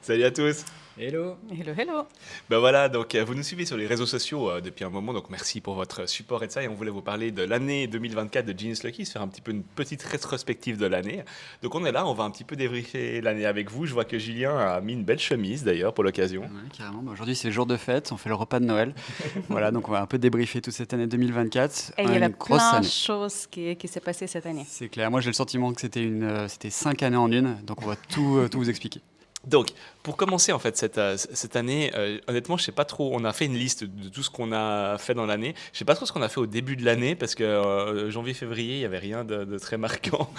Salut à tous. Hello. Hello, hello. Ben voilà, donc vous nous suivez sur les réseaux sociaux depuis un moment, donc merci pour votre support et de ça. Et on voulait vous parler de l'année 2024 de Genius Lucky, se faire un petit peu une petite rétrospective de l'année. Donc on est là, on va un petit peu débriefer l'année avec vous. Je vois que Julien a mis une belle chemise d'ailleurs pour l'occasion. Ouais, carrément. Aujourd'hui, c'est le jour de fête. On fait le repas de Noël. Voilà, donc on va un peu débriefer toute cette année 2024. Et il y avait Une grosse plein de année. choses qui s'est passées cette année. C'est clair. Moi, j'ai le sentiment que c'était 5 années en une. Donc on va tout vous expliquer. Donc, pour commencer en fait cette année, honnêtement, je sais pas trop. On a fait une liste de tout ce qu'on a fait dans l'année. Je sais pas trop ce qu'on a fait au début de l'année parce que janvier-février, il y avait rien de très marquant.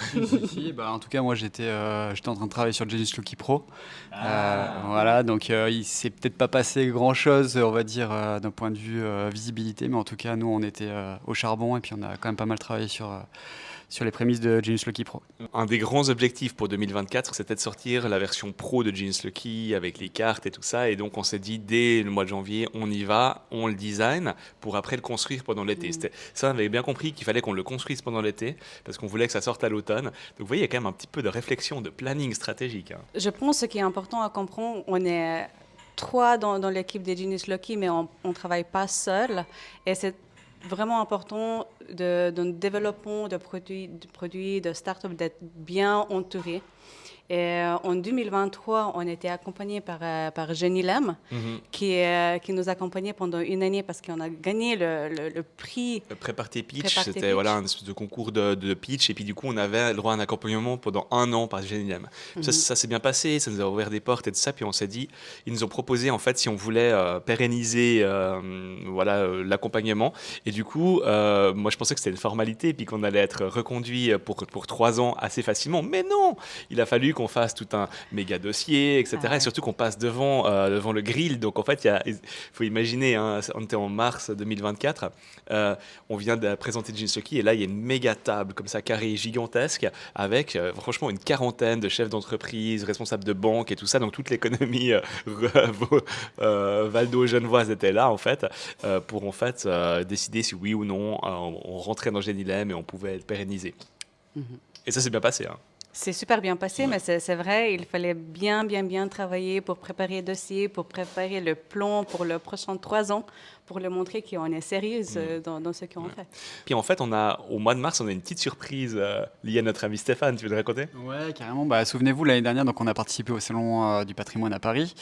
Si, bah, en tout cas, moi, j'étais en train de travailler sur Genius Lucky Pro. Voilà, donc il s'est peut-être pas passé grand-chose, on va dire, d'un point de vue visibilité. Mais en tout cas, nous, on était au charbon et puis on a quand même pas mal travaillé sur les prémices de Genius Lucky Pro. Un des grands objectifs pour 2024, c'était de sortir la version pro de Genius Lucky avec les cartes et tout ça. Et donc, on s'est dit, dès le mois de janvier, on y va, on le design pour après le construire pendant l'été. Ça, on avait bien compris qu'il fallait qu'on le construise pendant l'été parce qu'on voulait que ça sorte à l'automne. Donc, vous voyez, il y a quand même un petit peu de réflexion, de planning stratégique, hein. Je pense que ce qui est important à comprendre, on est trois dans l'équipe des Genius Lucky, mais on ne travaille pas seul. Et c'est vraiment important dans le développement de produits, de start-up, d'être bien entouré. Et en 2023, on était accompagné par Jenny Lem, Mhm. qui nous accompagnait pendant une année parce qu'on a gagné le prix. Prépare tes pitch, Prépare tes c'était pitch. voilà, un espèce de concours de pitch. Et puis, du coup, on avait le droit à un accompagnement pendant un an par Genilem. Ça s'est bien passé, ça nous a ouvert des portes et tout ça. Puis, on s'est dit, ils nous ont proposé, en fait, si on voulait pérenniser l'accompagnement. Et du coup, moi, je pensais que c'était une formalité, puis qu'on allait être reconduit pour 3 ans assez facilement. Mais non, il a fallu qu'on fasse tout un méga dossier, etc. Ah ouais. Et surtout qu'on passe devant le grill. Donc, en fait, il faut imaginer, hein, on était en mars 2024. On vient de présenter Genius Lucky et là, il y a une méga table comme ça, carrée, gigantesque, avec franchement une quarantaine de chefs d'entreprise, responsables de banques et tout ça. Donc, toute l'économie valdo-genevoise était là, en fait, pour en fait décider si oui ou non on rentrait dans Genilem et on pouvait le pérenniser. Et ça s'est bien passé, hein. C'est super bien passé, mais c'est vrai, il fallait bien travailler pour préparer le dossier, pour préparer le plan pour les prochains 3 ans, pour le montrer qu'on est sérieuse dans ce qu'on fait. Puis en fait, au mois de mars, on a une petite surprise liée à notre ami Stéphane. Tu veux le raconter? Ouais, carrément. Bah, souvenez-vous, l'année dernière, donc, on a participé au Salon du patrimoine à Paris.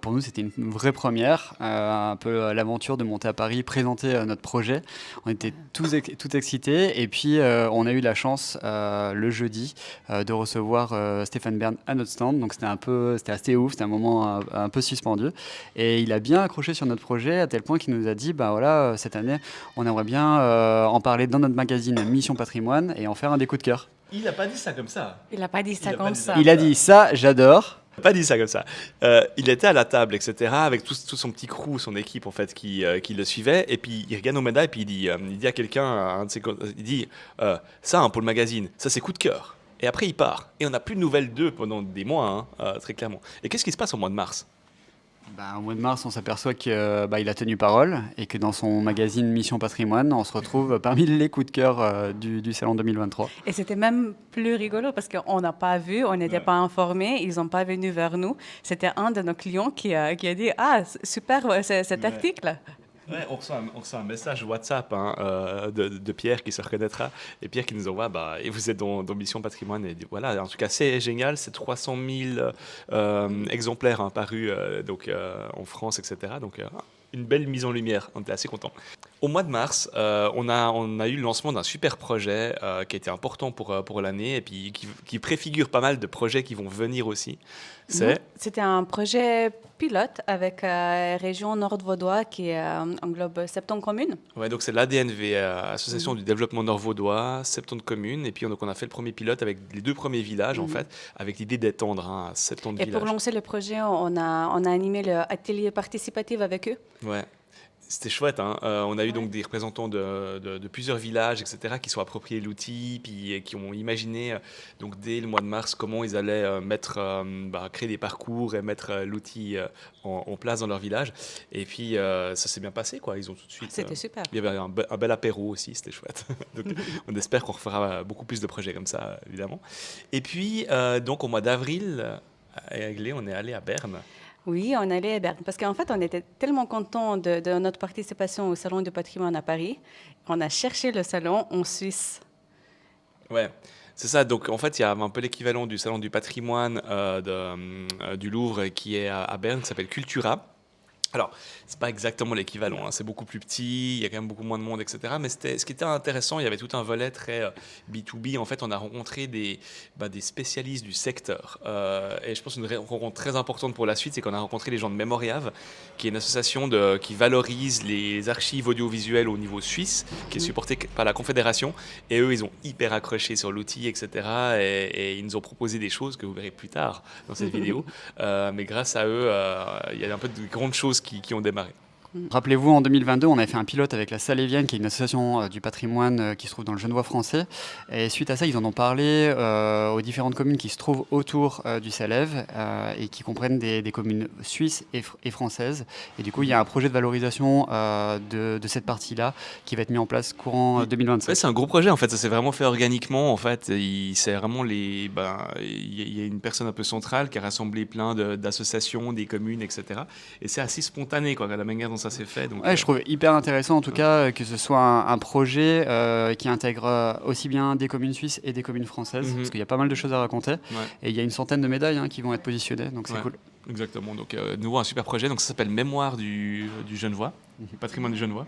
Pour nous, c'était une vraie première, un peu l'aventure de monter à Paris, présenter notre projet. On était tout excités. Et puis, on a eu la chance, le jeudi, de recevoir Stéphane Bern à notre stand. Donc, c'était assez ouf. C'était un moment un peu suspendu. Et il a bien accroché sur notre projet à tel point qu'il nous a dit, bah voilà, cette année, on aimerait bien en parler dans notre magazine Mission Patrimoine et en faire un des coups de cœur. Il n'a pas dit ça comme ça. Il n'a pas dit ça a pas comme dit ça. Il a dit ça, j'adore. Pas dit ça comme ça. Il était à la table, etc., avec tout son petit crew, son équipe en fait, qui le suivait. Et puis il regarde nos médailles, puis il dit à quelqu'un, il dit ça hein, pour le magazine, ça c'est coup de cœur. Et après il part. Et on n'a plus de nouvelles d'eux pendant des mois, hein, très clairement. Et qu'est-ce qui se passe au mois de mars? Bah, au mois de mars, on s'aperçoit qu'il a tenu parole et que dans son magazine Mission Patrimoine, on se retrouve parmi les coups de cœur du Salon 2023. Et c'était même plus rigolo parce qu'on n'a pas vu, on n'était pas informés, ils n'ont pas venu vers nous. C'était un de nos clients qui a dit « Ah, super cet article !» Ouais, on reçoit un message WhatsApp hein, de Pierre qui se reconnaîtra. Et Pierre qui nous envoie, et vous êtes dans Mission Patrimoine. Et voilà, en tout cas, c'est génial. C'est 300 000 exemplaires hein, parus en France, etc. Donc, une belle mise en lumière. On était assez contents. Au mois de mars, on a eu le lancement d'un super projet qui était important pour l'année et puis qui préfigure pas mal de projets qui vont venir aussi. C'était un projet pilote avec région Nord-Vaudois qui englobe 70 communes. Ouais, donc c'est l'ADNV, Association du développement nord-vaudois, 70 communes. Et puis on a fait le premier pilote avec les 2 premiers villages, en fait, avec l'idée d'étendre à 70 Et villages. pour lancer le projet, on a animé l'atelier participatif avec eux. Ouais. C'était chouette, hein. On a eu donc des représentants de plusieurs villages, etc., qui sont appropriés l'outil, puis qui ont imaginé, donc dès le mois de mars, comment ils allaient créer des parcours et mettre l'outil en place dans leur village. Et puis, ça s'est bien passé, quoi. Ils ont tout de suite... C'était super. Il y avait un bel apéro aussi, c'était chouette. Donc, on espère qu'on refera beaucoup plus de projets comme ça, évidemment. Et puis, donc, au mois d'avril... Aiglé, on est allé à Berne. Oui, on allait à Berne parce qu'en fait, on était tellement contents de notre participation au Salon du patrimoine à Paris. On a cherché le salon en Suisse. Ouais, c'est ça. Donc, en fait, il y a un peu l'équivalent du Salon du patrimoine du Louvre qui est à Berne, qui s'appelle Cultura. Alors, c'est pas exactement l'équivalent, hein, c'est beaucoup plus petit, il y a quand même beaucoup moins de monde, etc. Mais ce qui était intéressant, il y avait tout un volet très B2B. En fait, on a rencontré des spécialistes du secteur. Et je pense qu'une rencontre très importante pour la suite, c'est qu'on a rencontré les gens de Mémoriave, qui est une association qui valorise les archives audiovisuelles au niveau suisse, qui est supportée par la Confédération. Et eux, ils ont hyper accroché sur l'outil, etc. Et ils nous ont proposé des choses que vous verrez plus tard dans cette vidéo. Mais grâce à eux, il y a un peu de grandes choses qui ont démarré. Rappelez-vous, en 2022, on avait fait un pilote avec la Salévienne, qui est une association du patrimoine qui se trouve dans le Genevois français. Et suite à ça, ils en ont parlé aux différentes communes qui se trouvent autour du Salève et qui comprennent des communes suisses et françaises. Et du coup, il y a un projet de valorisation de cette partie-là qui va être mis en place courant 2025. Ouais, c'est un gros projet en fait, ça s'est vraiment fait organiquement en fait. C'est vraiment il y a une personne un peu centrale qui a rassemblé plein d'associations, des communes, etc. Et c'est assez spontané quoi, la manière dont ça s'est fait. Donc, ouais, je trouve hyper intéressant en tout cas que ce soit un projet qui intègre aussi bien des communes suisses et des communes françaises, parce qu'il y a pas mal de choses à raconter. Ouais. Et il y a une centaine de médailles qui vont être positionnées, donc c'est cool. Exactement, donc nouveau un super projet, donc ça s'appelle Mémoire du Genevois, Patrimoine du Genevois.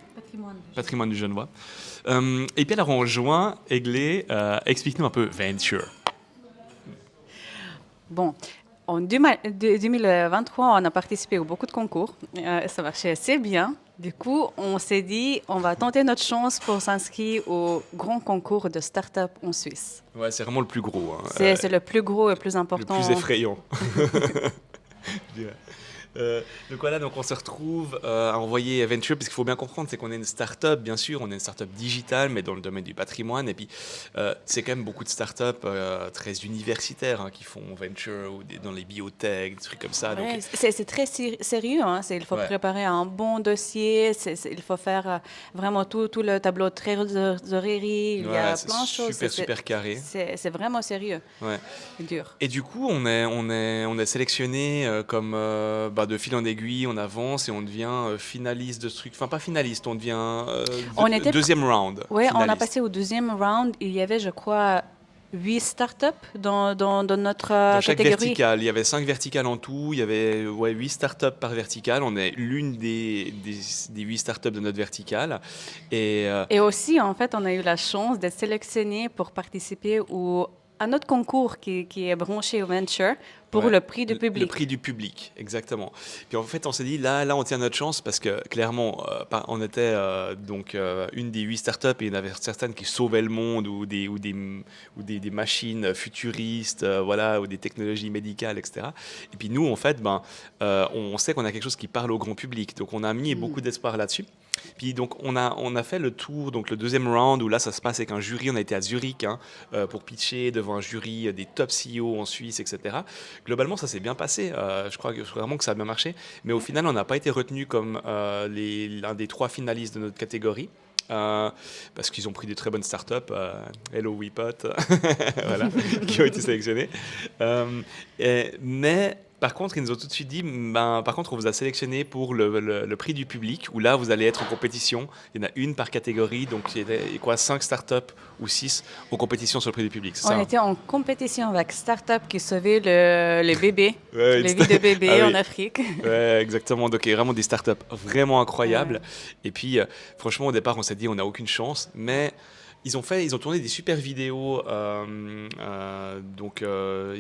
Patrimoine du Genevois. Et puis alors en juin, Aiglé, explique-nous un peu Venture. Bon, en 2023, on a participé à beaucoup de concours. Ça marchait assez bien. Du coup, on s'est dit, on va tenter notre chance pour s'inscrire au grand concours de start-up en Suisse. Ouais, c'est vraiment le plus gros. Hein. C'est le plus gros et le plus important. Le plus effrayant. Je dirais. Donc voilà, donc on se retrouve à envoyer Venture, parce qu'il faut bien comprendre, c'est qu'on est une start-up, bien sûr, on est une start-up digitale, mais dans le domaine du patrimoine, et puis c'est quand même beaucoup de start-up très universitaires qui font Venture, ou dans les biotech, des trucs comme ça. Ouais, donc... c'est très sérieux, hein. Il faut préparer un bon dossier, il faut faire vraiment tout le tableau de trésorerie, il y a plein de choses. Super carré. C'est vraiment sérieux, dur. Et du coup, on est sélectionné comme... de fil en aiguille, on avance et on devient finaliste de ce truc. Enfin, pas finaliste, on devient deuxième round. Oui, on a passé au deuxième round. Il y avait, je crois, 8 startups dans notre dans chaque catégorie. Verticale. Il y avait 5 verticales en tout. Il y avait 8 startups par verticale. On est l'une des 8 startups de notre verticale. Et aussi, en fait, on a eu la chance d'être sélectionnés pour participer à notre concours qui est branché au Venture pour le prix du public. Le prix du public, exactement. Puis en fait, on s'est dit, là, on tient notre chance parce que clairement, on était une des 8 startups et il y en avait certaines qui sauvaient le monde ou des machines futuristes, ou des technologies médicales, etc. Et puis nous, en fait, on sait qu'on a quelque chose qui parle au grand public. Donc on a mis beaucoup d'espoir là-dessus. Puis donc on a fait le tour, donc le deuxième round où là ça se passe avec un jury. On a été à Zurich pour pitcher devant un jury des top CEO en Suisse, etc. Globalement ça s'est bien passé. Je crois vraiment que ça a bien marché. Mais au final on n'a pas été retenu comme l'un des 3 finalistes de notre catégorie. Parce qu'ils ont pris des très bonnes startups, Hello Weepot, voilà, qui ont été sélectionnés. Mais par contre, ils nous ont tout de suite dit, par contre, on vous a sélectionné pour le prix du public, où là, vous allez être en compétition. Il y en a une par catégorie, donc il y a 5 startups ou 6 en compétition sur le prix du public. On était en compétition avec startups qui sauvaient les bébés, les vies de bébés en Afrique. Ouais, exactement. Donc, il y a vraiment des startups vraiment incroyables. Ouais. Et puis, franchement, au départ, on s'est dit, on n'a aucune chance, mais... Ils ont tourné des super vidéos, ils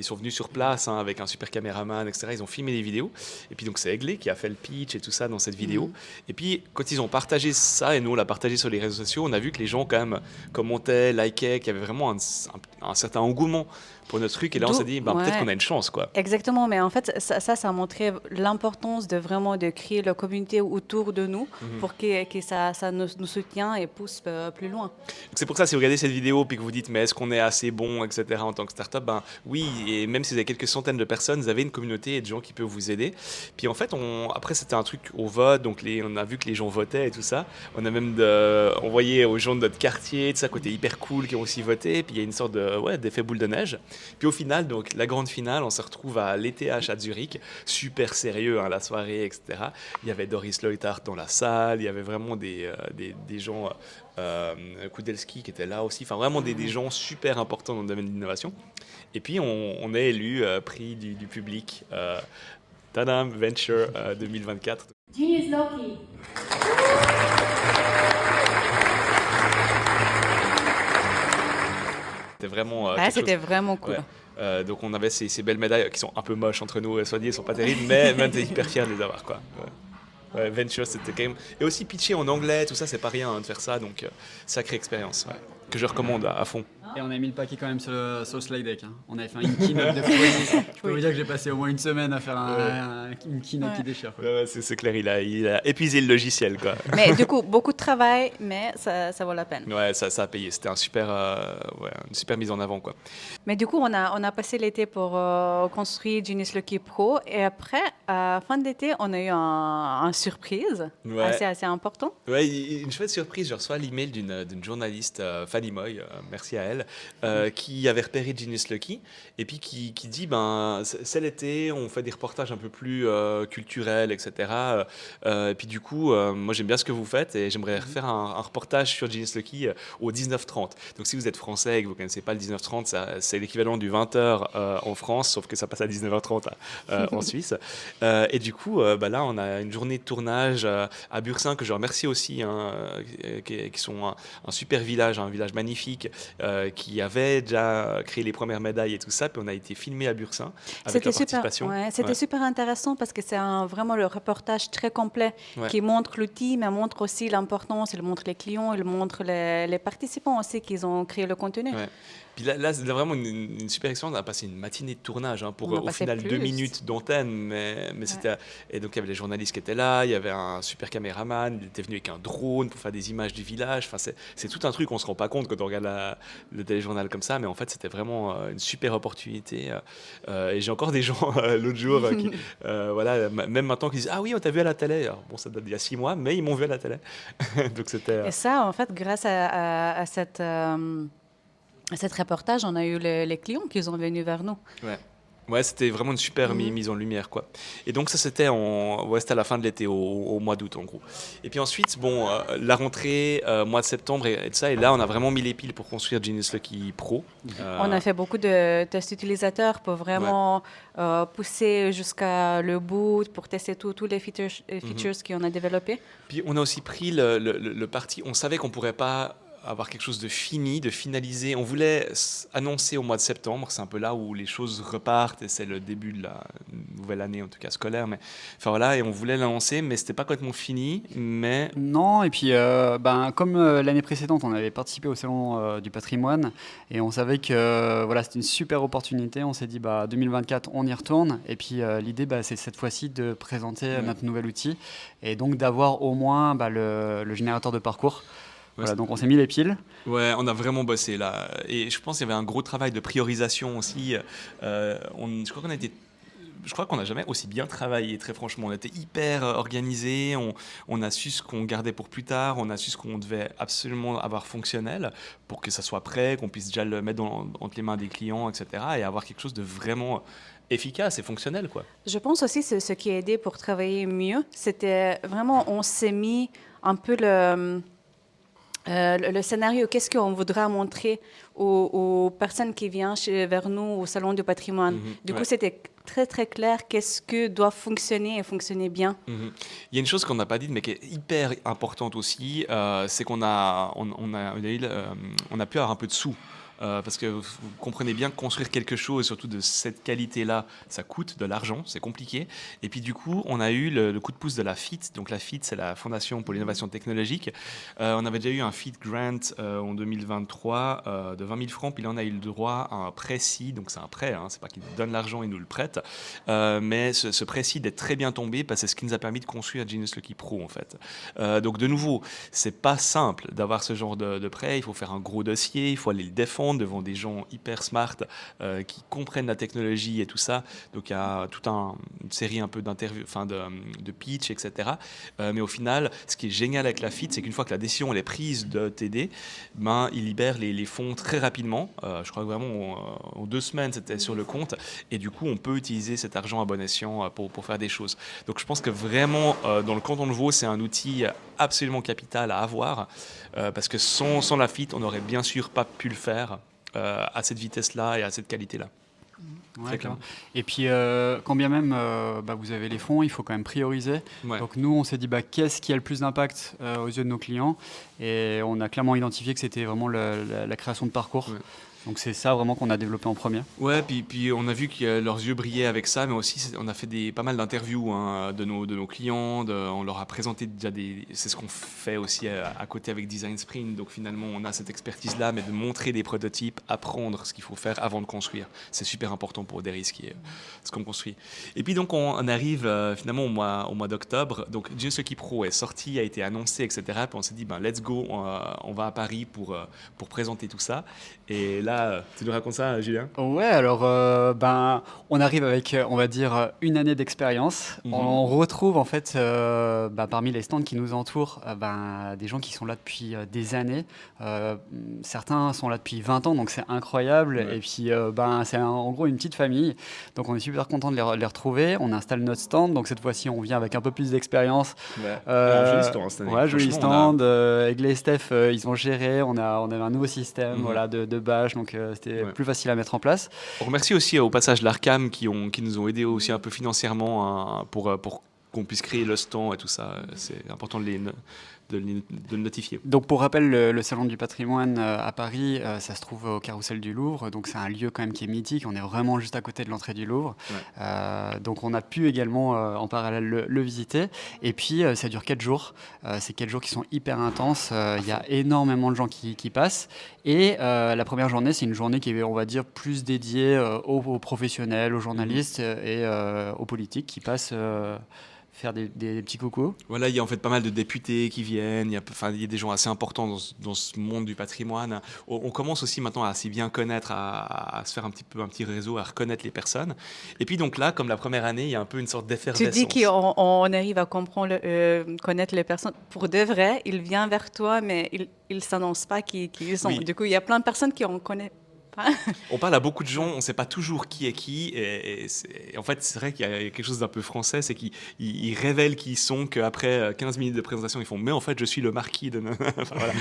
sont venus sur place avec un super caméraman, etc. Ils ont filmé des vidéos. Et puis donc c'est Aiglé qui a fait le pitch et tout ça dans cette vidéo. Et puis quand ils ont partagé ça, et nous on l'a partagé sur les réseaux sociaux, on a vu que les gens quand même commentaient, likaient, qu'il y avait vraiment un certain engouement pour notre truc. Et là on s'est dit, peut-être qu'on a une chance, quoi. Exactement, mais en fait ça a montré l'importance de créer la communauté autour de nous pour que ça nous soutienne et pousse plus loin. Donc, c'est pour ça, si vous regardez cette vidéo puis que vous dites mais est-ce qu'on est assez bon, etc. en tant que startup, oui, et même si vous avez quelques centaines de personnes, vous avez une communauté et de gens qui peuvent vous aider. Puis en fait, après c'était un truc au vote, donc on a vu que les gens votaient et tout ça. On a même envoyé aux gens de notre quartier, tout ça, côté hyper cool, qui ont aussi voté. Puis il y a une sorte d'effet boule de neige. Puis au final, donc la grande finale, on se retrouve à l'ETH à Zurich, super sérieux, hein, la soirée, etc. Il y avait Doris Leuthard dans la salle, il y avait vraiment des gens, Kudelski qui était là aussi, enfin vraiment des gens super importants dans le domaine de l'innovation. Et puis on est élu prix du public, Tadam Venture 2024. Genius Loki. C'était vraiment C'était vraiment cool. Ouais. Donc on avait ces belles médailles qui sont un peu moches entre nous, soit dit, elles sont pas terribles, mais même t'es hyper fier de les avoir, quoi. Ouais. Ouais, Venture, c'était quand même... Et aussi pitcher en anglais, tout ça, c'est pas rien, hein, de faire ça, donc sacrée expérience, ouais, que je recommande à fond. Et on a mis le paquet quand même sur le slide deck. Hein. On avait fait une keynote de folie. Je peux vous dire que j'ai passé au moins une semaine à faire une keynote qui déchire. Quoi. Ouais, c'est clair, il a épuisé le logiciel, quoi. Mais du coup, beaucoup de travail, mais ça vaut la peine. Ouais, ça a payé. C'était une super mise en avant, quoi. Mais du coup, on a passé l'été pour construire Genius Lucky Pro. Et après, à fin d'été, on a eu un surprise assez important. Ouais, une chouette surprise. Je reçois l'email d'une journaliste, Fanny Moy, merci à elle, qui avait repéré Genius Lucky et puis qui dit c'est l'été, on fait des reportages un peu plus culturels, etc. Et puis du coup, moi j'aime bien ce que vous faites et j'aimerais refaire un reportage sur Genius Lucky au 19h30. Donc si vous êtes français et que vous ne connaissez pas le 19h30, c'est l'équivalent du 20h en France, sauf que ça passe à 19h30 en Suisse. Et du coup, là, on a une journée de tournage à Bursin, que je remercie aussi, hein, qui sont un super village, un village magnifique, qui avait déjà créé les premières médailles et tout ça. Puis on a été filmé à Bursin avec leur participation. C'était super intéressant parce que c'est vraiment le reportage très complet qui montre l'outil, mais montre aussi l'importance, il montre les clients, il montre les participants aussi qui ont créé le contenu. Ouais. Puis là c'est vraiment une super expérience. On a passé une matinée de tournage pour au final 2 minutes d'antenne. Mais c'était... Et donc il y avait les journalistes qui étaient là, il y avait un super caméraman, il était venu avec un drone pour faire des images du village. Enfin, c'est tout un truc, on ne se rend pas compte quand on regarde le téléjournal comme ça, mais en fait c'était vraiment une super opportunité. Et j'ai encore des gens l'autre jour qui, même maintenant qui disent « Ah oui, on t'a vu à la télé ». Alors, bon, ça date d'il y a 6 mois, mais ils m'ont vu à la télé. Donc c'était... Et ça, en fait, grâce à cet reportage, on a eu les clients qui sont venus vers nous. Ouais, c'était vraiment une super mise en lumière, quoi. Et donc ça, c'était à la fin de l'été, au mois d'août, en gros. Et puis ensuite, la rentrée, mois de septembre et tout ça, et là, on a vraiment mis les piles pour construire Genius Lucky Pro. On a fait beaucoup de tests utilisateurs pour vraiment pousser jusqu'à le bout, pour tester tous les features qu'on a développés. Puis on a aussi pris le parti, on savait qu'on ne pourrait pas avoir quelque chose de fini, de finalisé. On voulait annoncer au mois de septembre, c'est un peu là où les choses repartent et c'est le début de la nouvelle année, en tout cas scolaire. Mais enfin voilà, et on voulait l'annoncer, mais c'était pas complètement fini. Mais non, et puis comme l'année précédente, on avait participé au salon du patrimoine et on savait que c'était une super opportunité. On s'est dit 2024, on y retourne. Et puis l'idée, c'est cette fois-ci de présenter notre nouvel outil et donc d'avoir au moins le générateur de parcours. Voilà, donc on s'est mis les piles. Ouais, on a vraiment bossé là. Et je pense qu'il y avait un gros travail de priorisation aussi. Je crois qu'on n'a jamais aussi bien travaillé, très franchement. On était hyper organisé, on a su ce qu'on gardait pour plus tard, on a su ce qu'on devait absolument avoir fonctionnel pour que ça soit prêt, qu'on puisse déjà le mettre entre les mains des clients, etc. et avoir quelque chose de vraiment efficace et fonctionnel, quoi. Je pense aussi que ce qui a aidé pour travailler mieux, c'était vraiment, on s'est mis un peu le scénario, qu'est-ce qu'on voudra montrer aux personnes qui viennent vers nous au Salon du patrimoine. Du coup, c'était très, très clair qu'est-ce que doit fonctionner et fonctionner bien. Il y a une chose qu'on n'a pas dite, mais qui est hyper importante aussi, c'est qu'on a pu avoir un peu de sous. Parce que vous comprenez bien que construire quelque chose, surtout de cette qualité-là, ça coûte de l'argent, c'est compliqué. Et puis du coup, on a eu le coup de pouce de la FIT. Donc la FIT, c'est la Fondation pour l'innovation technologique. On avait déjà eu un FIT Grant en 2023 de 20 000 francs. Puis là, on a eu le droit à un pré-seed. Donc c'est un prêt, hein, c'est pas qu'ils nous donnent l'argent et nous le prêtent. Mais ce pré-seed est très bien tombé parce que c'est ce qui nous a permis de construire Genius Lucky Pro, en fait. Donc de nouveau, c'est pas simple d'avoir ce genre de prêt. Il faut faire un gros dossier, il faut aller le défendre. monde, devant des gens hyper smart qui comprennent la technologie et tout ça. Donc il y a toute une série un peu d'interviews, enfin de pitch, etc. Mais au final, ce qui est génial avec la FIT, c'est qu'une fois que la décision elle est prise de t'aider, ben, ils libèrent les fonds très rapidement. Je crois que vraiment en 2 semaines, c'était sur le compte. Et du coup, on peut utiliser cet argent à bon escient pour faire des choses. Donc je pense que vraiment, dans le canton de Vaud, c'est un outil absolument capital à avoir. Parce que sans la FIT, on n'aurait bien sûr pas pu le faire à cette vitesse-là et à cette qualité-là. Ouais, clair. Et puis, quand bien même vous avez les fonds, il faut quand même prioriser. Ouais. Donc nous, on s'est dit qu'est-ce qui a le plus d'impact aux yeux de nos clients, et on a clairement identifié que c'était vraiment la création de parcours. Ouais. Donc c'est ça vraiment qu'on a développé en premier. Ouais, puis on a vu que leurs yeux brillaient avec ça, mais aussi on a fait pas mal d'interviews de nos clients, on leur a présenté déjà c'est ce qu'on fait aussi à côté avec Design Sprint, donc finalement on a cette expertise-là, mais de montrer des prototypes, apprendre ce qu'il faut faire avant de construire, c'est super important pour Deris qui est ce qu'on construit. Et puis donc on arrive finalement au mois d'octobre, donc Genius Lucky Pro est sorti, a été annoncé, etc. Puis on s'est dit let's go, on va à Paris pour présenter tout ça, et là tu nous racontes ça, Julien? Ouais, alors on arrive avec, on va dire, une année d'expérience. On retrouve en fait parmi les stands qui nous entourent des gens qui sont là depuis des années. Certains sont là depuis 20 ans, donc c'est incroyable. Ouais. Et puis c'est en gros une petite famille. Donc on est super content de les retrouver. On installe notre stand, donc cette fois-ci on vient avec un peu plus d'expérience. Joli stand cette année. Ouais, joli stand. Aigle et Steph, ils ont géré. On avait un nouveau système de badge. Donc c'était plus facile à mettre en place. On remercie aussi au passage l'Arcam qui nous ont aidés aussi un peu financièrement pour qu'on puisse créer le stand et tout ça. C'est important de le notifier. Donc pour rappel, le Salon du patrimoine à Paris, ça se trouve au Carrousel du Louvre, donc c'est un lieu quand même qui est mythique, on est vraiment juste à côté de l'entrée du Louvre. Ouais. Donc on a pu également en parallèle le visiter, et puis ça dure 4 jours, c'est 4 jours qui sont hyper intenses, il y a énormément de gens qui passent, et la première journée c'est une journée qui est, on va dire, plus dédiée aux professionnels, aux journalistes et aux politiques qui passent faire des petits coucous. Voilà, il y a en fait pas mal de députés qui viennent, il y a des gens assez importants dans ce monde du patrimoine. On commence aussi maintenant à s'y bien connaître, à se faire un petit réseau, à reconnaître les personnes. Et puis donc là, comme la première année, il y a un peu une sorte d'effervescence. Tu dis qu'on arrive à comprendre, connaître les personnes. Pour de vrai, ils viennent vers toi, mais ils ne s'annoncent pas qui ils sont. Oui. Du coup, il y a plein de personnes qui en connaissent. On parle à beaucoup de gens, on ne sait pas toujours qui est qui, et en fait c'est vrai qu'il y a quelque chose d'un peu français, c'est qu'ils révèlent qui ils sont, qu'après 15 minutes de présentation ils font « mais en fait je suis le marquis de... » enfin, voilà.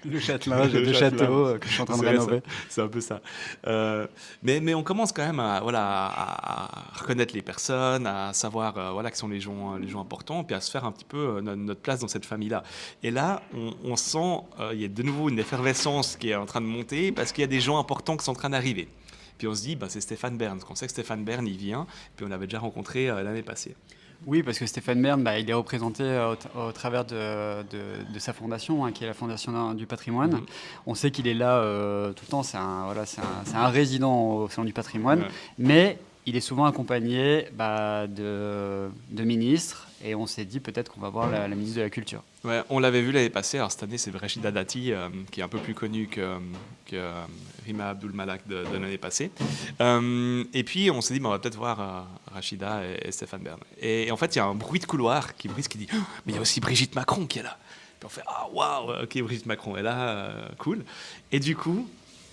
Le châtelain, j'ai 2 châteaux que je suis en train de rénover. C'est un peu ça. Mais on commence quand même à reconnaître les personnes, à savoir qui sont les gens importants, puis à se faire un petit peu notre place dans cette famille-là. Et là, on sent, il y a de nouveau une effervescence qui est en train de monter, parce qu'il y a des gens importants qui sont en train d'arriver. Puis on se dit, c'est Stéphane Bern. On sait que Stéphane Bern, il vient, puis on l'avait déjà rencontré l'année passée. Oui, parce que Stéphane Bern, il est représenté au travers de sa fondation, qui est la Fondation du patrimoine. On sait qu'il est là tout le temps, c'est un résident au Salon du patrimoine, mais il est souvent accompagné de ministres, et on s'est dit peut-être qu'on va voir la ministre de la Culture. Ouais, on l'avait vu l'année passée. Alors cette année, c'est Rachida Dati, qui est un peu plus connue que Rima Abdul Malak de l'année passée. Et puis, on s'est dit, on va peut-être voir Rachida et Stéphane Bern. Et en fait, il y a un bruit de couloir qui dit oh, « mais il y a aussi Brigitte Macron qui est là !» Puis on fait « ah, waouh, ok, Brigitte Macron est là, cool !» Et du coup,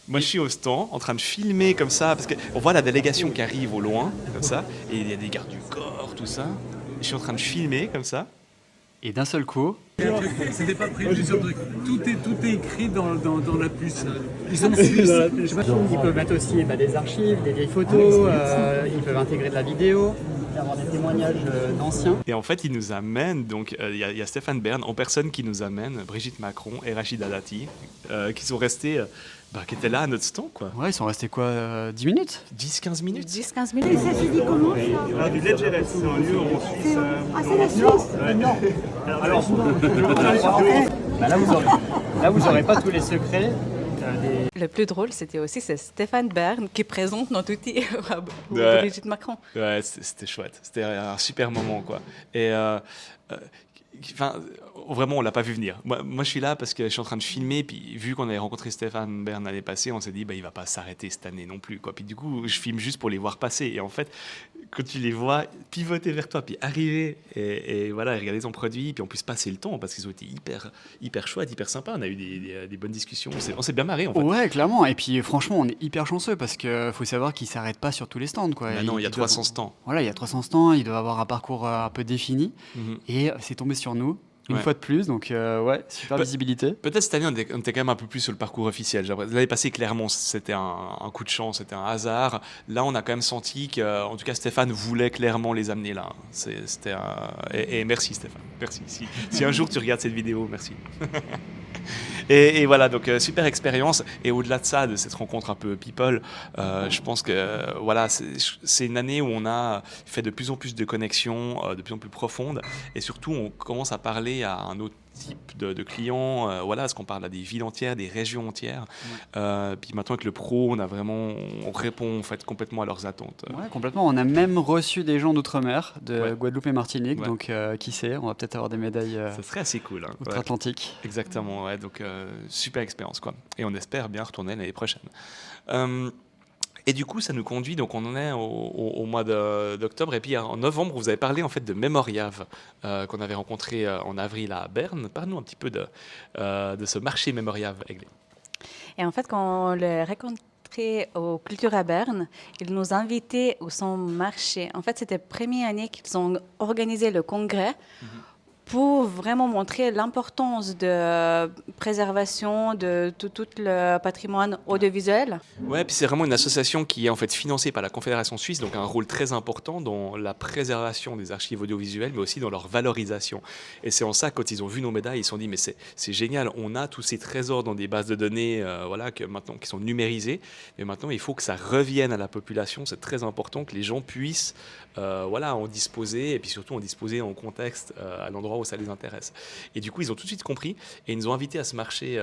moi, je suis au stand, en train de filmer comme ça, parce qu'on voit la délégation qui arrive au loin, comme ça, et il y a des gardes du corps, tout ça. Je suis en train de filmer comme ça. Et d'un seul coup... C'était pas prévu sur le truc. Tout est écrit dans la puce. Ils ont suivi. Ils peuvent mettre aussi des archives, des vieilles photos, ils peuvent intégrer de la vidéo, avoir des témoignages d'anciens. Et en fait, ils nous amènent, donc il y a Stéphane Bern en personne qui nous amène, Brigitte Macron et Rachida Dati, qui sont restés... qui étaient là à notre stand, quoi. Ouais, ils sont restés 10 minutes 10-15 minutes. 10-15 minutes. Et ça se dit comment ça? Du Ledgeret, c'est un lieu en Suisse. Ah, c'est la Suisse? Non. Alors, là, vous aurez pas tous les secrets. Le plus drôle, c'est Stéphane Bern qui présente notre outil à Brigitte Macron. Ouais, c'était chouette. C'était un super moment, quoi. Et Enfin, vraiment, on l'a pas vu venir. Moi, je suis là parce que je suis en train de filmer, puis vu qu'on avait rencontré Stéphane Bern l'année passée, on s'est dit, il va pas s'arrêter cette année non plus, quoi. Puis du coup, je filme juste pour les voir passer. Et en fait, quand tu les vois pivoter vers toi, puis arriver, et voilà, et regarder ton produit, puis en plus passer le temps, parce qu'ils ont été hyper chouettes, hyper sympas. On a eu des bonnes discussions. On s'est bien marré, en fait. Ouais, clairement. Et puis franchement, on est hyper chanceux parce que faut savoir qu'ils s'arrêtent pas sur tous les stands, quoi. Maintenant, il y a Ils doivent- 300 stands. Voilà, il y a 300 stands. Ils doivent avoir un parcours un peu défini. Mhm. Et c'est tombé sur nous une Ouais. fois de plus. Donc ouais, super Pe- visibilité. Peut-être cette année, on était quand même un peu plus sur le parcours officiel. L'année passée, clairement, c'était un coup de chance, c'était un hasard. Là, on a quand même senti que, en tout cas, Stéphane voulait clairement les amener là. C'était et merci Stéphane, merci. Si un jour tu regardes cette vidéo, merci. Et voilà, donc super expérience. Et au-delà de ça, de cette rencontre un peu people, je pense que voilà, c'est une année où on a fait de plus en plus de connexions, de plus en plus profondes. Et surtout, on commence à parler à un autre type de clients. Voilà, parce qu'on parle à des villes entières, des régions entières. Puis maintenant, avec le pro, on répond en fait complètement à leurs attentes. Ouais, complètement. On a même reçu des gens d'outre-mer, de Ouais. Guadeloupe et Martinique. Ouais. Donc qui sait, on va peut-être avoir des médailles Ça serait assez cool. Hein. Ouais. outre-Atlantique. Exactement, ouais, donc super expérience quoi. Et on espère bien retourner l'année prochaine. Et du coup, ça nous conduit, donc on en est au mois d'octobre, et puis en novembre, vous avez parlé en fait de Memoriave qu'on avait rencontré en avril à Berne. Parle-nous un petit peu de ce marché Memoriave, Aiglé. Et en fait, quand on l'a rencontré au Culture à Berne, ils nous invitaient au son marché. En fait, c'était la première année qu'ils ont organisé le congrès pour vraiment montrer l'importance de préservation de tout le patrimoine audiovisuel. Ouais, puis c'est vraiment une association qui est en fait financée par la Confédération suisse, donc un rôle très important dans la préservation des archives audiovisuelles, mais aussi dans leur valorisation. Et c'est en ça, quand ils ont vu nos médailles, ils se sont dit, mais c'est génial, on a tous ces trésors dans des bases de données voilà, qui sont numérisées, mais maintenant il faut que ça revienne à la population, c'est très important que les gens puissent voilà, en disposer, et puis surtout en disposer en contexte à l'endroit où ça les intéresse. Et du coup, ils ont tout de suite compris, et ils nous ont invités à ce marché,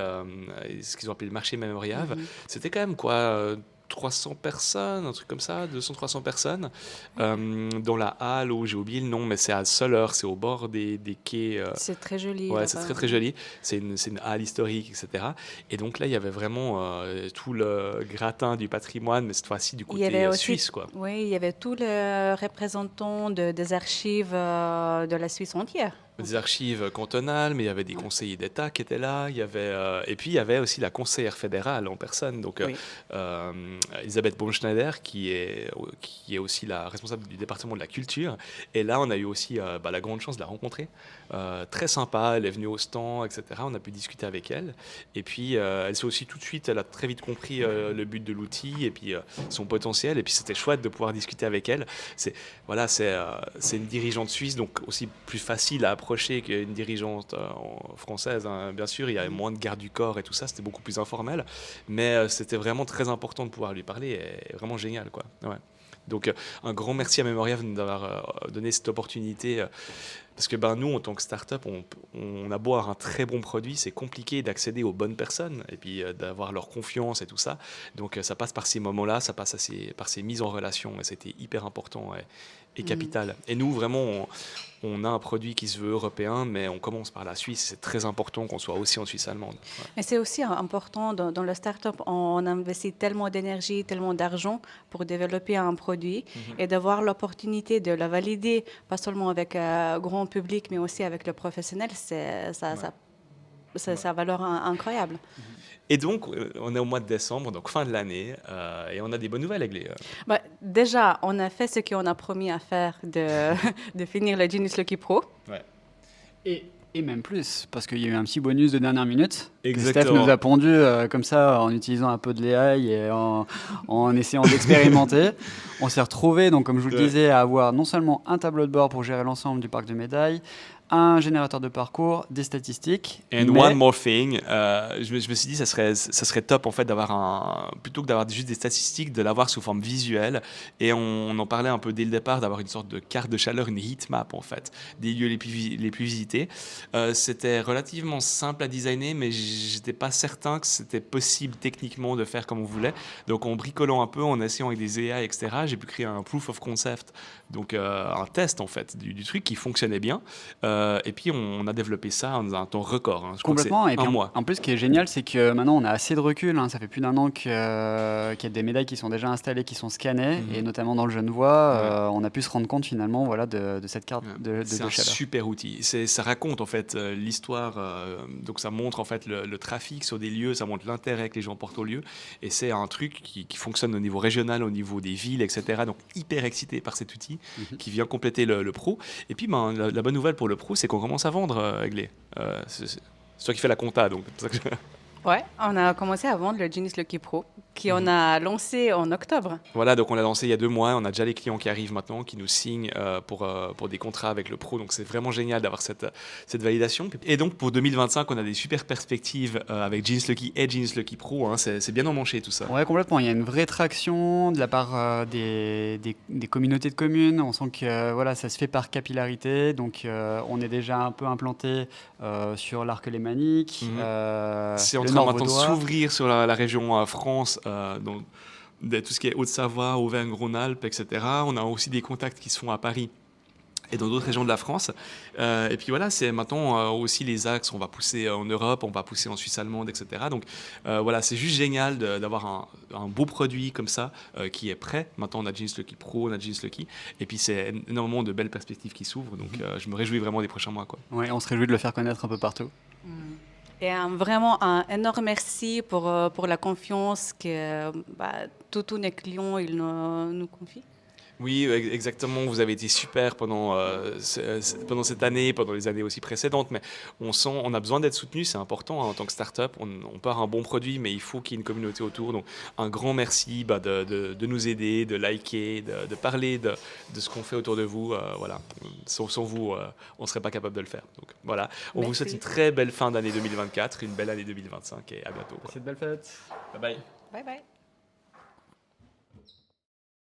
ce qu'ils ont appelé le marché Memoriave. C'était quand même quoi 300 personnes, un truc comme ça, 200-300 personnes, dans la halle où j'ai oublié le nom, mais c'est à Soleure, c'est au bord des quais. C'est très joli. Ouais, là-bas. c'est très très joli. C'est une halle historique, etc. Et donc là, il y avait vraiment tout le gratin du patrimoine, mais cette fois-ci du Il y avait côté aussi, suisse, quoi. oui, il y avait tous les représentants des archives de la Suisse entière. Des archives cantonales, mais il y avait des conseillers d'État qui étaient là. Il y avait, et puis il y avait aussi la conseillère fédérale en personne, donc Oui. Elisabeth Baumschneider, qui est aussi la responsable du département de la culture. Et là, on a eu aussi la grande chance de la rencontrer. Très sympa, elle est venue au stand, etc. On a pu discuter avec elle. Et puis, elle s'est aussi tout de suite, elle a très vite compris le but de l'outil et puis son potentiel. Et puis, c'était chouette de pouvoir discuter avec elle. C'est une dirigeante suisse, donc aussi plus facile à approcher qu'une dirigeante française. Hein. Bien sûr, il y avait moins de garde du corps et tout ça, c'était beaucoup plus informel. Mais c'était vraiment très important de pouvoir lui parler et vraiment génial, quoi. Ouais. Donc, un grand merci à Memoriave d'avoir donné cette opportunité. Parce que nous, en tant que start-up, on a beau avoir un très bon produit, c'est compliqué d'accéder aux bonnes personnes et puis d'avoir leur confiance et tout ça. Donc, ça passe par ces moments-là, ça passe par ces mises en relation. Et c'était hyper important et capital. Et nous, vraiment, on a un produit qui se veut européen, mais on commence par la Suisse. C'est très important qu'on soit aussi en Suisse allemande. Ouais. Mais c'est aussi important dans le start-up, on investit tellement d'énergie, tellement d'argent pour développer un produit et d'avoir l'opportunité de le valider, pas seulement avec un grand public, mais aussi avec le professionnel, ça a valeur incroyable. Et donc, on est au mois de décembre, donc fin de l'année, et on a des bonnes nouvelles, Aiglé. Déjà, on a fait ce qu'on a promis à faire, de finir le Genius Lucky Pro. Ouais. Et même plus, parce qu'il y a eu un petit bonus de dernière minute. Que Exactement. Steph nous a pondu comme ça, en utilisant un peu de l'AI et en essayant d'expérimenter. On s'est retrouvés, donc, comme je vous le disais, à avoir non seulement un tableau de bord pour gérer l'ensemble du parc de médailles, un générateur de parcours, des statistiques. And one more thing, je me suis dit ça serait top en fait d'avoir plutôt que d'avoir juste des statistiques, de l'avoir sous forme visuelle. Et on en parlait un peu dès le départ, d'avoir une sorte de carte de chaleur, une heat map en fait, des lieux les plus visités. C'était relativement simple à designer, mais j'étais pas certain que c'était possible techniquement de faire comme on voulait. Donc en bricolant un peu, en essayant avec des AI, etc., j'ai pu créer un proof of concept Donc un test en fait du truc qui fonctionnait bien. Et puis on a développé ça en un temps record. Hein. Je crois que c'est Complètement. Et puis, un mois. en plus, ce qui est génial, c'est que maintenant, on a assez de recul. Hein. Ça fait plus d'un an qu'il y a des médailles qui sont déjà installées, qui sont scannées. Et notamment dans le Genevois, on a pu se rendre compte finalement voilà, de cette carte de C'est un chaleur. super outil. Ça raconte en fait l'histoire. Donc ça montre en fait le trafic sur des lieux, ça montre l'intérêt que les gens portent au lieu. Et c'est un truc qui fonctionne au niveau régional, au niveau des villes, etc. Donc hyper excité par cet outil qui vient compléter le pro. Et puis la bonne nouvelle pour le pro, c'est qu'on commence à vendre, Aiglé. C'est toi qui fais la compta, donc c'est pour ça que Ouais, on a commencé à vendre le Genius Lucky Pro, qui on a lancé en octobre. Voilà, donc on l'a lancé il y a 2 mois. On a déjà les clients qui arrivent maintenant, qui nous signent pour des contrats avec le pro. Donc c'est vraiment génial d'avoir cette validation. Et donc pour 2025, on a des super perspectives avec Genius Lucky et Genius Lucky Pro. Hein. C'est bien emmanché tout ça. Ouais, complètement. Il y a une vraie traction de la part des communautés de communes. On sent que voilà, ça se fait par capillarité. Donc, on est déjà un peu implanté sur l'Arc lémanique. C'est en le train Nord maintenant de vaudois. s'ouvrir sur la région France, donc tout ce qui est Haute-Savoie, Auvergne-Rhône-Alpes, etc. On a aussi des contacts qui se font à Paris et dans d'autres régions de la France. Et puis voilà, c'est maintenant aussi les axes. On va pousser en Europe, on va pousser en Suisse allemande, etc. Donc voilà, c'est juste génial d'avoir un beau produit comme ça qui est prêt. Maintenant, on a Genius Lucky Pro, on a Genius Lucky. Et puis c'est énormément de belles perspectives qui s'ouvrent. Donc je me réjouis vraiment des prochains mois, quoi. Ouais, on se réjouit de le faire connaître un peu partout. Et vraiment un énorme merci pour la confiance que tous nos clients ils nous confient. Oui, exactement. Vous avez été super pendant cette année, pendant les années aussi précédentes. Mais on a besoin d'être soutenu, c'est important hein, en tant que start-up. On part un bon produit, mais il faut qu'il y ait une communauté autour. Donc, un grand merci de nous aider, de liker, de parler de ce qu'on fait autour de vous. Voilà. Sans vous, on ne serait pas capable de le faire. Donc, voilà. On vous souhaite une très belle fin d'année 2024, une belle année 2025 et à bientôt. Quoi. C'est de belles fêtes. Bye bye. Bye bye.